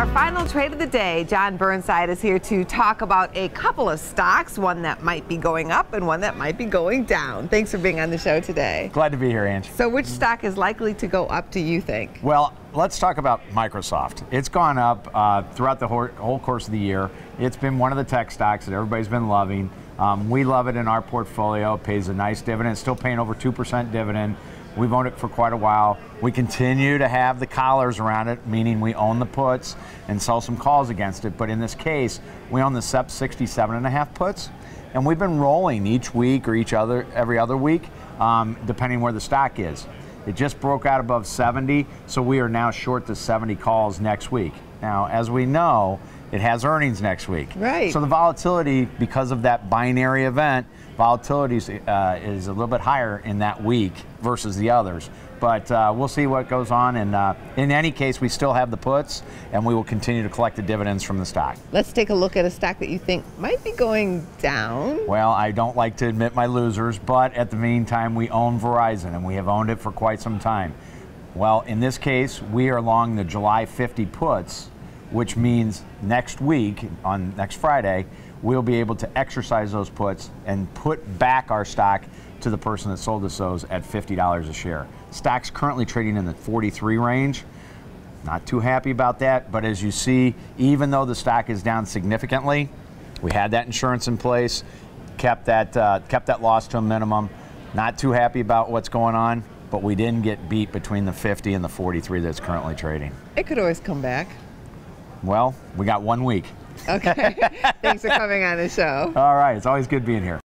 our final trade of the day, John Burnside is here to talk about a couple of stocks, one that might be going up and one that might be going down. Thanks for being on the show today. Glad to be here, Ange. So which stock is likely to go up, do you think? Well, let's talk about Microsoft. It's gone up throughout the whole course of the year. It's been one of the tech stocks that everybody's been loving. We love it in our portfolio. It pays a nice dividend. It's still paying over 2% dividend. We've owned it for quite a while. We continue to have the collars around it, meaning we own the puts and sell some calls against it. But in this case, we own the SEP 67.5 puts, and we've been rolling each week or every other week, depending where the stock is. It just broke out above 70, so we are now short the 70 calls next week. Now, as we know, it has earnings next week. Right. So the volatility, because of that binary event, volatility is a little bit higher in that week versus the others. But we'll see what goes on. And in any case, we still have the puts, and we will continue to collect the dividends from the stock. Let's take a look at a stock that you think might be going down. Well, I don't like to admit my losers, but at the meantime, we own Verizon, and we have owned it for quite some time. Well, in this case, we are long the July 50 puts, which means next week, on next Friday, we'll be able to exercise those puts and put back our stock to the person that sold us those at $50 a share. Stock's currently trading in the 43 range. Not too happy about that, but as you see, even though the stock is down significantly, we had that insurance in place, kept that loss to a minimum. Not too happy about what's going on, but we didn't get beat between the 50 and the 43 that's currently trading. It could always come back. Well, we got 1 week. Okay. Thanks for coming on the show. All right. It's always good being here.